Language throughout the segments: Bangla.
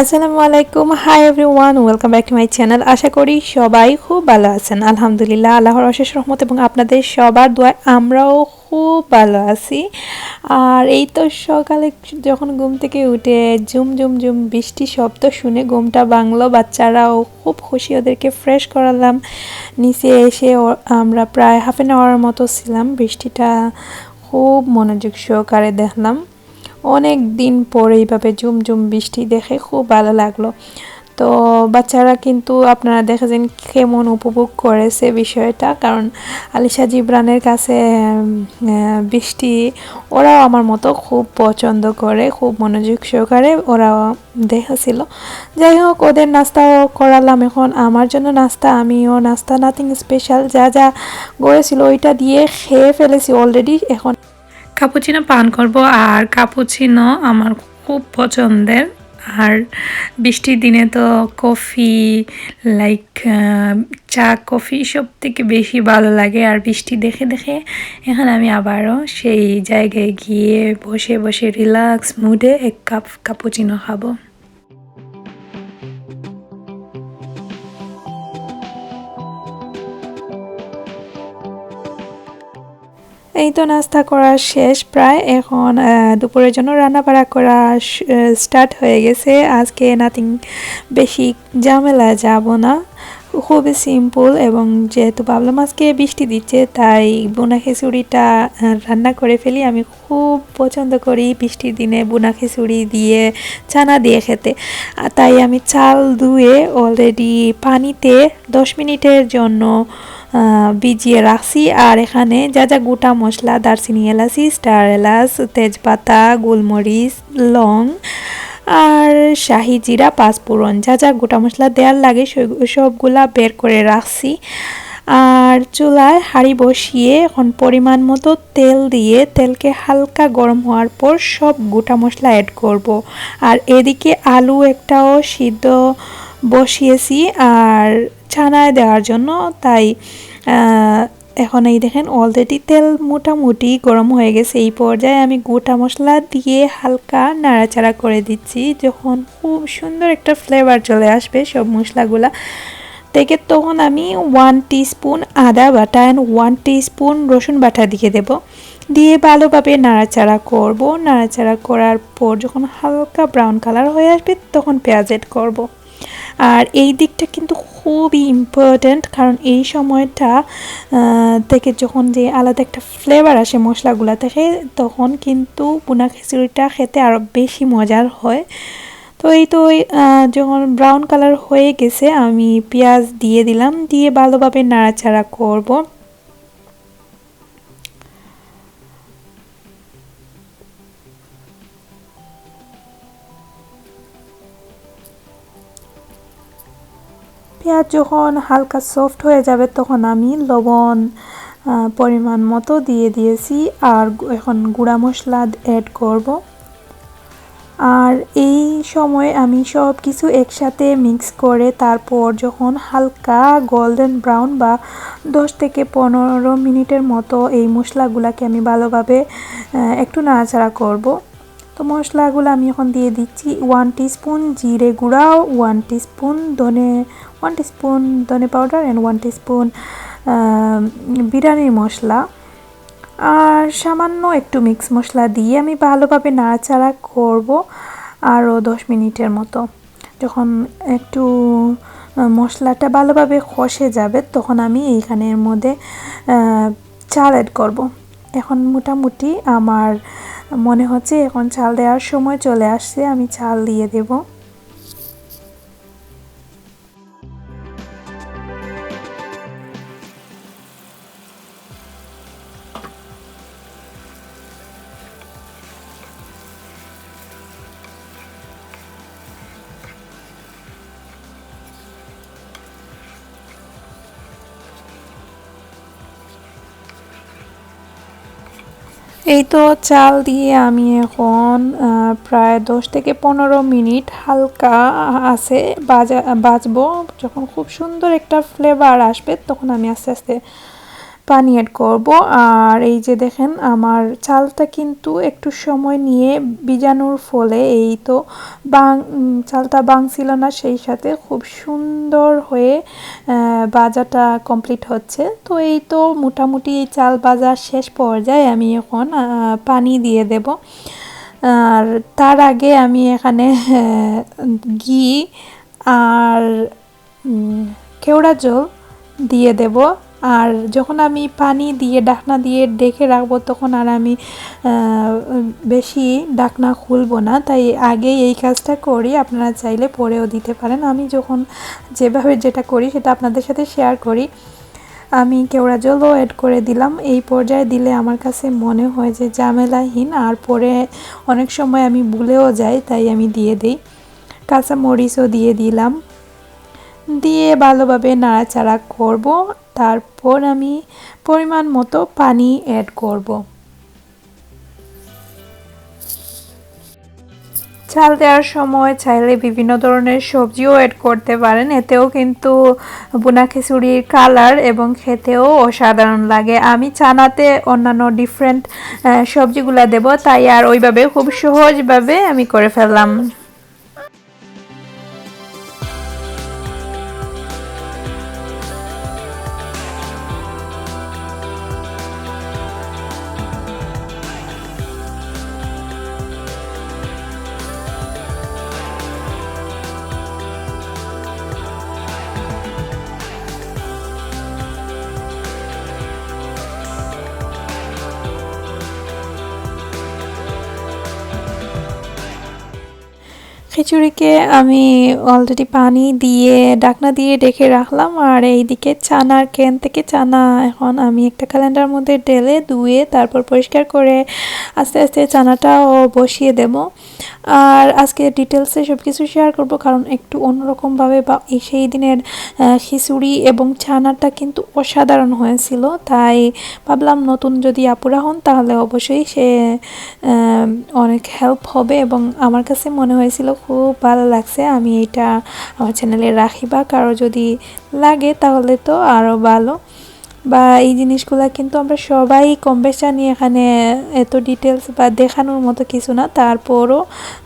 আসসালামু আলাইকুম, hi everyone, welcome back to my channel. আশা করি সবাই খুব ভালো আছেন। আলহামদুলিল্লাহ, আল্লাহর অশেষ রহমত এবং আপনাদের সবার দোয়ায় আমরাও খুব ভালো আছি। আর এই তো সকালে যখন ঘুম থেকে উঠে ঝুম ঝুম ঝুম বৃষ্টি শব্দ শুনে ঘুমটা ভাঙলো। বাচ্চারাও খুব খুশি, ওদেরকে ফ্রেশ করালাম। নিচে এসে আমরা প্রায় হাফ অ্যান আওয়ার মতো ছিলাম। বৃষ্টিটা খুব মনোযোগ সহকারে দেখলাম। অনেক দিন পরে এইভাবে ঝুমঝুম বৃষ্টি দেখে খুব ভালো লাগলো। তো বাচ্চারা কিন্তু আপনারা দেখেছেন কেমন উপভোগ করেছে বিষয়টা, কারণ আলিশা জিবরানের কাছে বৃষ্টি ওরাও আমার মতো খুব পছন্দ করে, খুব মনোযোগ সহকারে ওরাও দেখেছিল। যাই হোক, ওদের নাস্তাও করালাম। এখন আমার জন্য নাস্তা, আমিও নাস্তা নাথিং স্পেশাল, যা যা করেছিল ওইটা দিয়ে খেয়ে ফেলেছি অলরেডি। এখন কাপুচিনো পান করব। আর কাপুচিনো আমার খুব পছন্দের। আর বৃষ্টির দিনে তো কফি, লাইক চা কফি সব থেকে বেশি ভালো লাগে। আর বৃষ্টি দেখে দেখে এখন আমি আবারও সেই জায়গায় গিয়ে বসে বসে রিল্যাক্স মুডে এক কাপ কাপুচিনো খাবো। এই তো নাস্তা করা শেষ প্রায়। এখন দুপুরের জন্য রান্নাবাড়া করা স্টার্ট হয়ে গেছে। আজকে নাথিং বেশি ঝামেলা যাব না, খুবই সিম্পল। এবং যেহেতু ভাবলাম আজকে বৃষ্টি দিচ্ছে, তাই বোনা খিচুড়িটা রান্না করে ফেলি। আমি খুব পছন্দ করি বৃষ্টির দিনে বোনা খিচুড়ি দিয়ে চানা দিয়ে খেতে। তাই আমি চাল ধুয়ে অলরেডি পানিতে 10 মিনিটের জন্য ভিজিয়ে রাখছি। আর এখানে যা যা গোটা মশলা, দারচিনি, এলাচি, স্টার এলাচ, তেজপাতা, গোলমরিচ, লং আর শাহি জিরা, পাঁচফোড়ন, যা যা গোটা মশলা দেওয়ার লাগে সবগুলা বের করে রাখছি। আর চুলায় হাঁড়ি বসিয়ে এখন পরিমাণ মতো তেল দিয়ে তেলকে হালকা গরম হওয়ার পর সব গোটা মশলা অ্যাড করব। আর এদিকে আলু একটাও সিদ্ধ বসিয়েছি আর ছানায় দেওয়ার জন্য। তাই এখন এই দেখেন অলরেডি তেল মোটামুটি গরম হয়ে গেছে। এই পর্যায়ে আমি গোটা মশলা দিয়ে হালকা নাড়াচাড়া করে দিচ্ছি। যখন খুব সুন্দর একটা ফ্লেভার চলে আসবে সব মশলাগুলা থেকে, তখন আমি 1 টিস্পুন আদা বাটা অ্যান্ড 1 টিস্পুন রসুন বাটা দিয়ে দেব। দিয়ে ভালোভাবে নাড়াচাড়া করব। নাড়াচাড়া করার পর যখন হালকা ব্রাউন কালার হয়ে আসবে তখন পেঁয়াজ এড করব। আর এই দিকটা কিন্তু খুবই ইম্পর্ট্যান্ট, কারণ এই সময়টা থেকে যখন যে আলাদা একটা ফ্লেভার আসে মশলাগুলা থেকে, তখন কিন্তু বোনা খিচুড়িটা খেতে আরও বেশি মজার হয়। তো এই তো যখন ব্রাউন কালার হয়ে গেছে আমি পেঁয়াজ দিয়ে দিলাম, দিয়ে ভালোভাবে নাড়াচাড়া করব। পেঁয়াজ যখন হালকা সফট হয়ে যাবে তখন আমি লবণ পরিমাণ মতো দিয়ে দিয়েছি। আর এখন গুঁড়া মশলা অ্যাড করব। আর এই সময় আমি সব কিছু একসাথে মিক্স করে তারপর যখন হালকা গোল্ডেন ব্রাউন বা 10 থেকে 15 মিনিটের মতো এই মশলাগুলোকে আমি ভালোভাবে একটু নাড়াচাড়া করব। তো মশলাগুলো আমি এখন দিয়ে দিচ্ছি 1 টিস্পুন জিরে গুঁড়া, 1 টিস্পুন ধনে পাউডার অ্যান্ড 1 টিস্পুন বিরিয়ানির মশলা। আর সামান্য একটু মিক্স মশলা দিয়ে আমি ভালোভাবে নাড়াচাড়া করব আরও 10 মিনিটের মতো। যখন একটু মশলাটা ভালোভাবে কষে যাবে তখন আমি এইখানের মধ্যে চাল অ্যাড করব। এখন মোটামুটি আমার মনে হচ্ছে এখন চাল দেওয়ার সময় চলে আসছে, আমি চাল দিয়ে দেব। এই তো চাল দিয়ে আমি এখন প্রায় 10 থেকে 15 মিনিট হালকা আছে ভাজবো। যখন খুব সুন্দর একটা ফ্লেভার আসবে তখন আমি আস্তে আস্তে পানি অ্যাড করব। আর এই যে দেখেন আমার চালটা কিন্তু একটু সময় নিয়ে ভিজানোর ফলে এই তো চালটা বাংছিল না, সেই সাথে খুব সুন্দর হয়ে ভাজাটা কমপ্লিট হচ্ছে। তো এই তো মোটামুটি এই চাল ভাজার শেষ পর্যায়ে আমি এখন পানি দিয়ে দেব। আর তার আগে আমি এখানে ঘি আর কেওড়া জল দিয়ে দেব। আর যখন আমি পানি দিয়ে ঢাকনা দিয়ে ঢেকে রাখবো তখন আর আমি বেশি ঢাকনা খুলবো না, তাই আগেই এই কাজটা করি। আপনারা চাইলে পরেও দিতে পারেন। আমি যখন যেভাবে যেটা করি সেটা আপনাদের সাথে শেয়ার করি। আমি কেওড়া জলও অ্যাড করে দিলাম। এই পর্যায়ে দিলে আমার কাছে মনে হয় যে ঝামেলাহীন, আর পরে অনেক সময় আমি ভুলেও যাই, তাই আমি দিয়ে দিই। কাঁচা মরিচও দিয়ে দিলাম, দিয়ে ভালোভাবে নাড়াচাড়া করব। তারপর আমি পরিমাণ মতো পানি অ্যাড করব। চাল দেওয়ার সময় চাইলে বিভিন্ন ধরনের সবজিও অ্যাড করতে পারেন, এতেও কিন্তু বুনা খিচুড়ির কালার এবং খেতেও অসাধারণ লাগে। আমি চানাতে অন্যান্য ডিফারেন্ট সবজিগুলা দেব, তাই আর ওইভাবে খুব সহজভাবে আমি করে ফেললাম। খিচুড়িকে আমি অলরেডি পানি দিয়ে ঢাকনা দিয়ে ঢেকে রাখলাম। আর এইদিকে চানার ক্যান থেকে চানা এখন আমি একটা ক্যালেন্ডার মধ্যে ঢেলে ধুয়ে তারপর পরিষ্কার করে আস্তে আস্তে চানাটাও বসিয়ে দেব। আর আজকে ডিটেলসে সব কিছু শেয়ার করব, কারণ একটু অন্যরকমভাবে বা সেই দিনের খিচুড়ি এবং চানাটা কিন্তু অসাধারণ হয়েছিল। তাই ভাবলাম নতুন যদি আপুরা হন তাহলে অবশ্যই সে অনেক হেল্প হবে, এবং আমার কাছে মনে হয়েছিল খুব ভালো লাগছে। আমি এটা আমার চ্যানেলে রাখি, বা কারো যদি লাগে তাহলে তো আরও ভালো। বা এই জিনিসগুলো কিন্তু আমরা সবাই কম বেশ জানি, এখানে এত ডিটেলস বা দেখানোর মতো কিছু না, তারপরও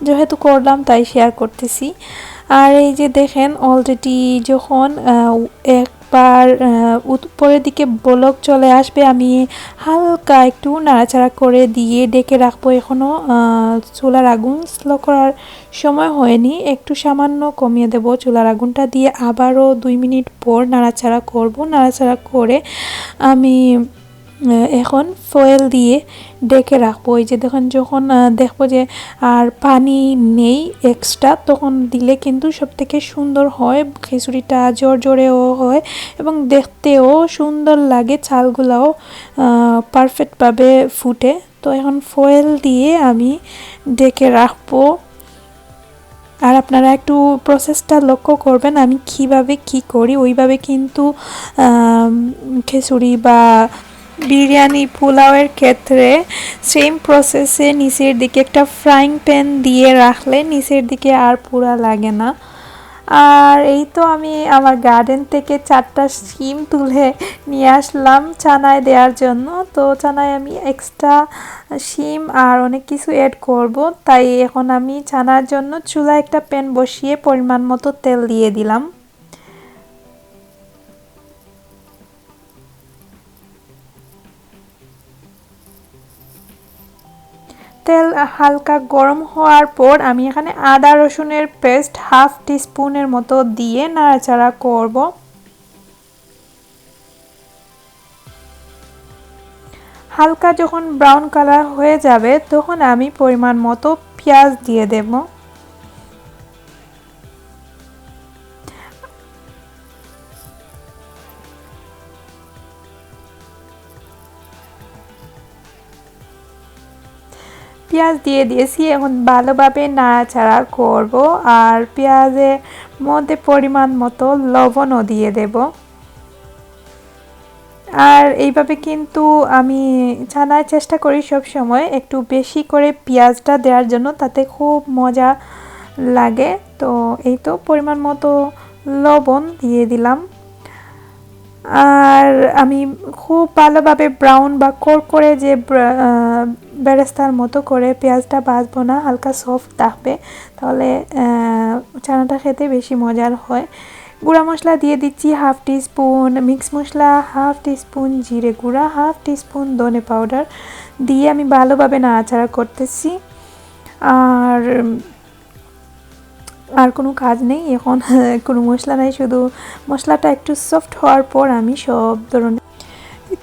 যেহেতু করলাম তাই শেয়ার করতেছি। আর এই যে দেখেন অলরেডি যখন একবার উপরের দিকে বলক চলে আসবে, আমি হালকা একটু নাড়াচাড়া করে দিয়ে ডেকে রাখবো। এখনও চুলার আগুন স্লো করার সময় হয়নি, একটু সামান্য কমিয়ে দেব চুলার আগুনটা, দিয়ে আবারও 2 মিনিট পর নাড়াচাড়া করব। নাড়াচাড়া করে আমি এখন ফয়েল দিয়ে ডেকে রাখবো। এই যে দেখুন যখন দেখবো যে আর পানি নেই এক্সট্রা, তখন দিলে কিন্তু সবথেকে সুন্দর হয়, খিচুড়িটা জোরেও হয় এবং দেখতেও সুন্দর লাগে, চালগুলাও পারফেক্টভাবে ফুটে। তো এখন ফয়েল দিয়ে আমি ডেকে রাখবো। আর আপনারা একটু প্রসেসটা লক্ষ্য করবেন, আমি কিভাবে কি করি ওইভাবে কিন্তু খিচুড়ি বা বিরিয়ানি পোলাওয়ের ক্ষেত্রে সেম প্রসেসে নিচের দিকে একটা ফ্রাইং প্যান দিয়ে রাখলে নিচের দিকে আর পুরা লাগে না। আর এই তো আমি আমার গার্ডেন থেকে 4টা শিম তুলে নিয়ে আসলাম চানায় দেওয়ার জন্য। তো চানায় আমি এক্সট্রা শিম আর অনেক কিছু অ্যাড করব, তাই এখন আমি চানার জন্য চুলায় একটা প্যান বসিয়ে পরিমাণ মতো তেল দিয়ে দিলাম। তেল হালকা গরম হওয়ার পর আমি এখানে আদা রসুনের পেস্ট 1/2 টিস্পুনের মতো দিয়ে নাড়াচাড়া করব। হালকা যখন ব্রাউন কালার হয়ে যাবে তখন আমি পরিমাণ মতো পেঁয়াজ দিয়ে দেব। পেঁয়াজ দিয়ে দিয়েছি, এখন ভালোভাবে নাড়াচাড়া করব। আর পেঁয়াজের মধ্যে পরিমাণ মতো লবণও দিয়ে দেব। আর এইভাবে কিন্তু আমি ছানায় চেষ্টা করি সব সময় একটু বেশি করে পেঁয়াজটা দেওয়ার জন্য, তাতে খুব মজা লাগে। তো এই তো পরিমাণ মতো লবণ দিয়ে দিলাম। আর আমি খুব ভালোভাবে ব্রাউন বা করে যে বেরেস্তার মতো করে পেঁয়াজটা ভাজবো না, হালকা সফট থাকবে, তাহলে চানাটা খেতে বেশি মজার হয়। গুঁড়া মশলা দিয়ে দিচ্ছি হাফ টি স্পুন মিক্স মশলা, হাফ টি স্পুন জিরে গুঁড়া, হাফ টি স্পুন ধনে পাউডার দিয়ে আমি ভালোভাবে নাড়াচাড়া করতেছি। আর আর কোনো কাজ নেই এখন, কোনো মশলা নাই, শুধু মশলাটা একটু সফট হওয়ার পর আমি সব ধরনের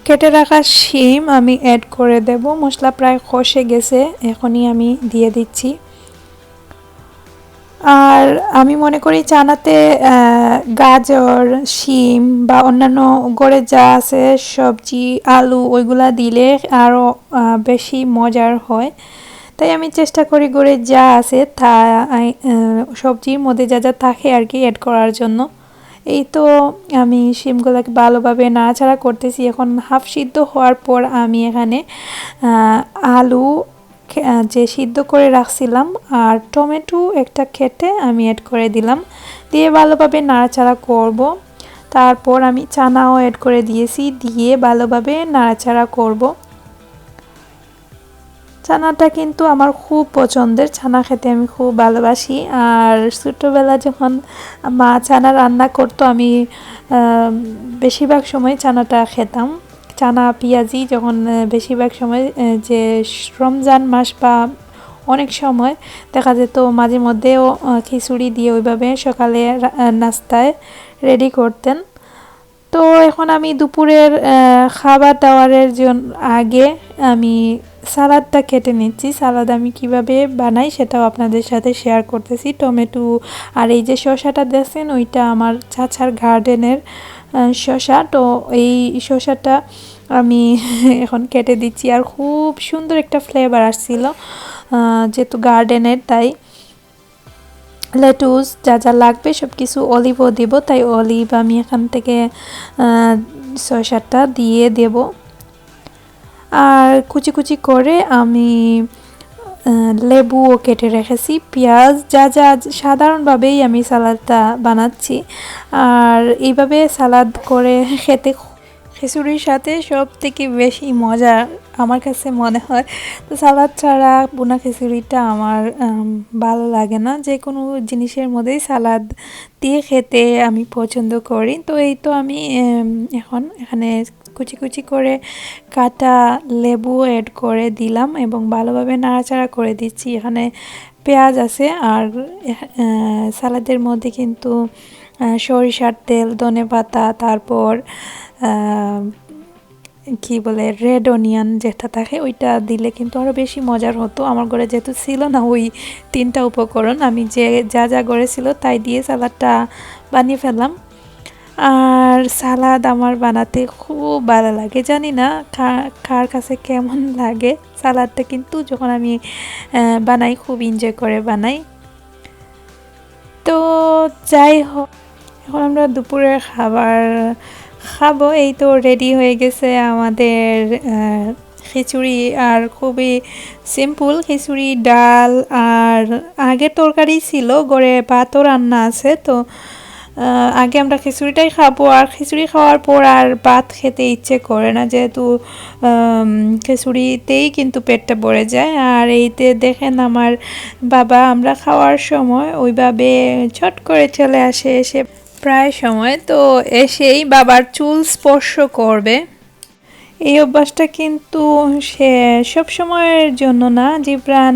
কেটে রাখা শিম আমি অ্যাড করে দেব। মশলা প্রায় কষে গেছে, এখনই আমি দিয়ে দিচ্ছি। আর আমি মনে করি চানাতে গাজর, শিম বা অন্যান্য গড়ে যা আছে সবজি, আলু ওইগুলা দিলে আরও বেশি মজার হয়। তাই আমি চেষ্টা করি গড়ে যা আছে তা সবজির মধ্যে যা যা থাকে আর কি অ্যাড করার জন্য। এই তো আমি শিমগুলোকে ভালোভাবে নাড়াচাড়া করতেছি। এখন হাফ সিদ্ধ হওয়ার পর আমি এখানে আলু যে সিদ্ধ করে রাখছিলাম আর টমেটো একটা কেটে আমি অ্যাড করে দিলাম, দিয়ে ভালোভাবে নাড়াচাড়া করব। তারপর আমি চানাও অ্যাড করে দিয়েছি, দিয়ে ভালোভাবে নাড়াচাড়া করব। চানাটা কিন্তু আমার খুব পছন্দের, চানা খেতে আমি খুব ভালোবাসি। আর ছোটোবেলা যখন মা চানা রান্না করতো আমি বেশিরভাগ সময় চানাটা খেতাম। চানা পেঁয়াজি যখন বেশিরভাগ সময় যে রমজান মাস বা অনেক সময় দেখা যেত মাঝে মধ্যেও খিচুড়ি দিয়ে ওইভাবে সকালে নাস্তায় রেডি করতেন। তো এখন আমি দুপুরের খাবার দাবারের জন্য আগে আমি সালাদটা কেটে নিচ্ছি। সালাদ আমি কিভাবে বানাই সেটাও আপনাদের সাথে শেয়ার করতেছি। টমেটো আর এই যে শসাটা দেখছেন ওইটা আমার চাচার গার্ডেনের শসা, তো এই শসাটা আমি এখন কেটে দিচ্ছি। আর খুব সুন্দর একটা ফ্লেভার আসছিল যেহেতু গার্ডেনের, তাই লেটুস যা যা লাগবে সব কিছু, অলিভও দিব, তাই অলিভ আমি এখান থেকে 6-7টা দিয়ে দেব। আর কুচি কুচি করে আমি লেবুও কেটে রেখেছি, পেঁয়াজ, যা যা সাধারণভাবেই আমি সালাদটা বানাচ্ছি। আর এইভাবে সালাদ করে খেতে খিচুড়ির সাথে সব থেকে বেশি মজা আমার কাছে মনে হয়। তো সালাদ ছাড়া বোনা খিচুড়িটা আমার ভালো লাগে না, যে কোনো জিনিসের মধ্যেই সালাদ দিয়ে খেতে আমি পছন্দ করি। তো এই তো আমি এখন এখানে কুচি কুচি করে কাটা লেবু অ্যাড করে দিলাম এবং ভালোভাবে নাড়াচাড়া করে দিচ্ছি। এখানে পেঁয়াজ আছে আর সালাদের মধ্যে কিন্তু সরিষার তেল, ধনেপাতা, তারপর কি বলে রেড অনিয়ন যেটা থাকে ওইটা দিলে কিন্তু আরও বেশি মজার হতো। আমার ঘরে যেহেতু ছিল না ওই 3টা উপকরণ, আমি যে যা যা ঘরে ছিল তাই দিয়ে সালাদটা বানিয়ে ফেললাম। আর সালাদ আমার বানাতে খুব ভালো লাগে, জানি না কার কাছে কেমন লাগে সালাদটা, কিন্তু যখন আমি বানাই খুব এনজয় করে বানাই। তো যাই হোক, এখন আমরা দুপুরের খাবার খাবো। এই তো রেডি হয়ে গেছে আমাদের খিচুড়ি, আর খুবই সিম্পল খিচুড়ি, ডাল আর আগের তরকারি ছিল, গড়ে ভাতও রান্না আছে। তো আগে আমরা খিচুড়িটাই খাবো, আর খিচুড়ি খাওয়ার পর আর ভাত খেতে ইচ্ছে করে না, যেহেতু খিচুড়িতেই কিন্তু পেটটা ভরে যায়। আর এইতে দেখেন আমার বাবা আমরা খাওয়ার সময় ওইভাবে ছট করে চলে আসে, এসে প্রায় সময় তো এসেই বাবার চুল স্পর্শ করবে। এই অভ্যাসটা কিন্তু সে সব সময়ের জন্য না, জিবরান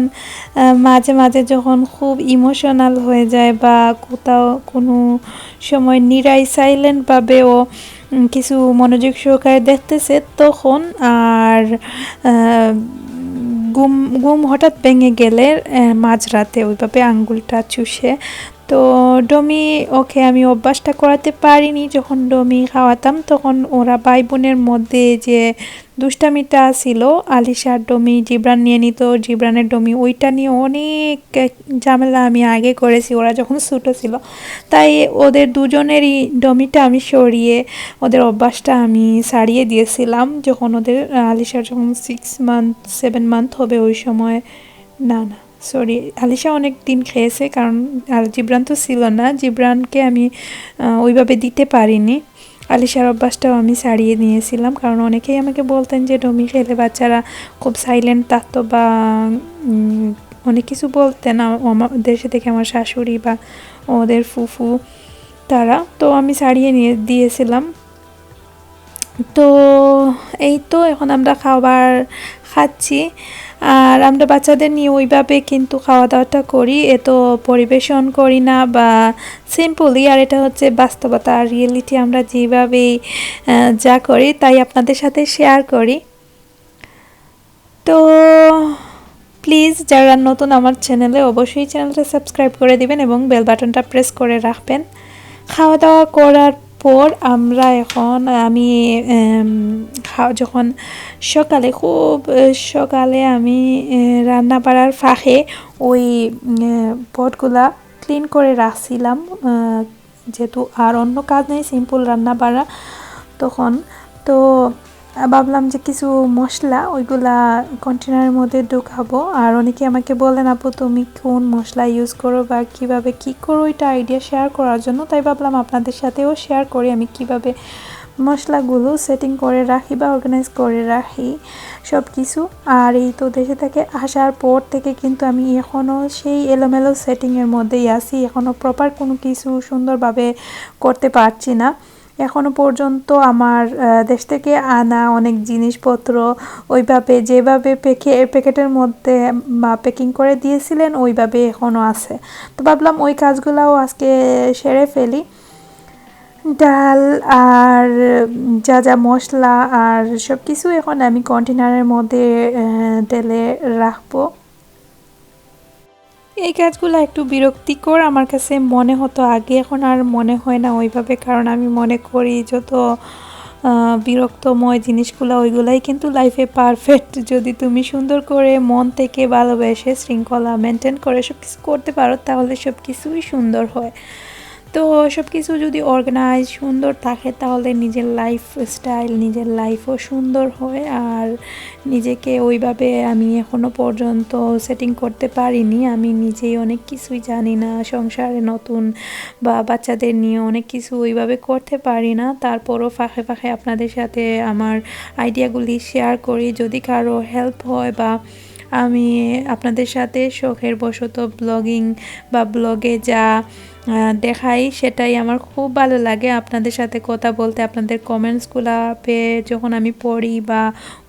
মাঝে মাঝে যখন খুব ইমোশনাল হয়ে যায় বা কোথাও কোনো সময় নিরাই সাইলেন্টভাবেও কিছু মনোযোগ সহকারে দেখতেছে তখন, আর ঘুম হঠাৎ ভেঙে গেলে মাঝরাতে ওইভাবে আঙ্গুলটা চুষে। তো ডমি ওকে আমি অভ্যাসটা করাতে পারিনি, যখন ডমি খাওয়াতাম তখন ওরা ভাই বোনের মধ্যে যে দুষ্টামিটা ছিল, আলিশার ডমি জিবরান নিয়ে নিত, জিবরানের ডমি, ওইটা নিয়ে অনেক ঝামেলা আমি আগে করেছি ওরা যখন ছোটো ছিল। তাই ওদের দুজনেরই ডমিটা আমি সরিয়ে ওদের অভ্যাসটা আমি ছাড়িয়ে দিয়েছিলাম যখন ওদের আলিশার যখন 6-7 মান্থ হবে ওই সময়। না না সরি, আলিশা অনেক দিন খেয়েছে, কারণ আর জিবরান তো ছিল না, জিবরানকে আমি ওইভাবে দিতে পারিনি। আলিশার অভ্যাসটাও আমি ছাড়িয়ে নিয়েছিলাম, কারণ অনেকেই আমাকে বলতেন যে ডমি খেলে বাচ্চারা খুব সাইলেন্ট থাকতো বা অনেক কিছু বলতেন দেশে থেকে আমার শাশুড়ি বা ওদের ফুফু তারা, তো আমি ছাড়িয়ে নিয়ে দিয়েছিলাম। তো এই তো এখন আমরা খাবার খাচ্ছি, আর আমরা বাচ্চাদের নিয়ে ওইভাবে কিন্তু খাওয়া দাওয়াটা করি, এত পরিবেশন করি না বা সিম্পলি। আর এটা হচ্ছে বাস্তবতা আর রিয়েলিটি, আমরা যেভাবেই যা করি তাই আপনাদের সাথে শেয়ার করি। তো প্লিজ যারা নতুন আমার চ্যানেলে, অবশ্যই চ্যানেলটা সাবস্ক্রাইব করে দিবেন এবং বেল বাটনটা প্রেস করে রাখবেন। খাওয়া দাওয়া করার পর আমরা এখন যখন সকালে খুব সকালে আমি রান্না বাড়ার ফাঁকে ওই পটগুলা ক্লিন করে রাখছিলাম, যেহেতু আর অন্য কাজ নেই, সিম্পল রান্না বাড়া তখন। তো ভাবলাম যে কিছু মশলা ওইগুলা কন্টেনারের মধ্যে ঢুকাবো। আর অনেকে আমাকে বলেন আপু তুমি কোন মশলা ইউজ করো বা কিভাবে কি করো, ওইটা আইডিয়া শেয়ার করার জন্য তাই ভাবলাম আপনাদের সাথেও শেয়ার করি আমি কিভাবে মশলাগুলো সেটিং করে রাখি বা অর্গানাইজ করে রাখি সব কিছু। আর এই তো দেশে থেকে আসার পর থেকে কিন্তু আমি এখনও সেই এলোমেলো সেটিংয়ের মধ্যেই আছি, এখনও প্রপার কোনো কিছু সুন্দরভাবে করতে পারছি না। এখনও পর্যন্ত আমার দেশ থেকে আনা অনেক জিনিসপত্র ওইভাবে যেভাবে প্যাকেটের মধ্যে প্যাকিং করে দিয়েছিলেন ওইভাবে এখনও আছে। তো ভাবলাম ওই কাজগুলোও আজকে সেরে ফেলি। ডাল আর যা যা মশলা আর সব কিছু এখন আমি কন্টেনারের মধ্যে ঢেলে রাখবো। এই কাজগুলো একটু বিরক্তিকর আমার কাছে মনে হতো আগে, এখন আর মনে হয় না ওইভাবে, কারণ আমি মনে করি যত বিরক্তময় জিনিসগুলো ওইগুলাই কিন্তু লাইফে পারফেক্ট। যদি তুমি সুন্দর করে মন থেকে ভালোবেসে শৃঙ্খলা মেনটেন করে সব কিছু করতে পারো তাহলে সব কিছুই সুন্দর হয়। তো সব কিছু যদি অর্গানাইজ সুন্দর থাকে তাহলে নিজের লাইফ স্টাইল, নিজের লাইফও সুন্দর হয়। আর নিজেকে ওইভাবে আমি এখনও পর্যন্ত সেটিং করতে পারিনি, আমি নিজেই অনেক কিছুই জানি না, সংসারে নতুন বা বাচ্চাদের নিয়ে অনেক কিছু ওইভাবে করতে পারি না। তারপরও ফাঁকে ফাঁকে আপনাদের সাথে আমার আইডিয়াগুলি শেয়ার করি, যদি কারো হেল্প হয় বা আমি আপনাদের সাথে শখের বশত ব্লগিং বা ব্লগে যা দেখাই সেটাই আমার খুব ভালো লাগে আপনাদের সাথে কথা বলতে। আপনাদের কমেন্টসগুলো পেয়ে যখন আমি পড়ি বা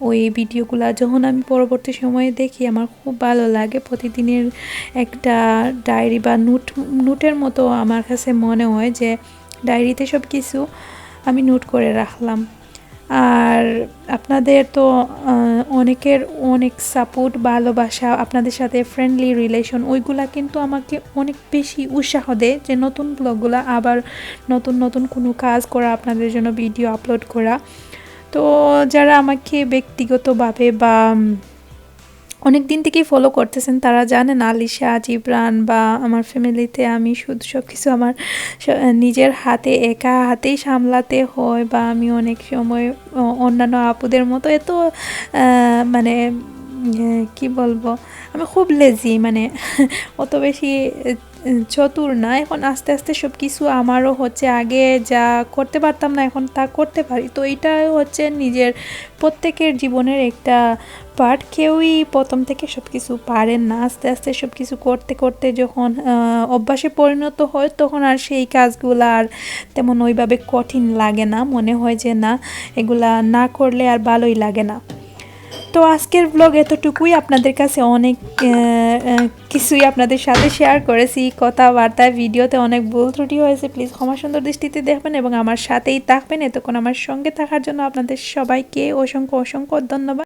ওই ভিডিওগুলো যখন আমি পরবর্তী সময়ে দেখি আমার খুব ভালো লাগে। প্রতিদিনের একটা ডায়েরি বা নোটের মতো আমার কাছে মনে হয় যে ডায়েরিতে সব কিছু আমি নোট করে রাখলাম। আর আপনাদের তো অনেকের অনেক সাপোর্ট, ভালোবাসা, আপনাদের সাথে ফ্রেন্ডলি রিলেশন ওইগুলা কিন্তু আমাকে অনেক বেশি উৎসাহ দেয় যে নতুন ব্লগগুলো আবার নতুন নতুন কোনো কাজ করা, আপনাদের জন্য ভিডিও আপলোড করা। তো যারা আমাকে ব্যক্তিগতভাবে বা অনেক দিন থেকেই ফলো করতেছেন তারা জানেন আলিশা, জিবরান বা আমার ফ্যামিলিতে আমি শুধু সব কিছু আমার নিজের হাতে একা হাতেই সামলাতে হয়, বা আমি অনেক সময় অন্যান্য আপুদের মতো এত মানে কি বলবো, আমি খুব লেজি, মানে অত বেশি চতুর না। এখন আস্তে আস্তে সব কিছু আমারও হচ্ছে, আগে যা করতে পারতাম না এখন তা করতে পারি। তো এইটা হচ্ছে নিজের প্রত্যেকের জীবনের একটা পার্ট, কেউই প্রথম থেকে সব কিছু পারেন না। আস্তে আস্তে সব কিছু করতে করতে যখন অভ্যাসে পরিণত হয় তখন আর সেই কাজগুলো আর তেমন ওইভাবে কঠিন লাগে না, মনে হয় যে না এগুলা না করলে আর ভালোই লাগে না। তো আজকের ব্লগ এতটুকুই, আপনাদের কাছে অনেক কিছুই আপনাদের সাথে শেয়ার করেছি, কথাবার্তায় ভিডিওতে অনেক ভুল ত্রুটি হয়েছে, প্লিজ ক্ষমা সুন্দর দৃষ্টিতে দেখবেন এবং আমার সাথেই থাকবেন। এতক্ষণ আমার সঙ্গে থাকার জন্য আপনাদের সবাইকে অসংখ্য অসংখ্য ধন্যবাদ।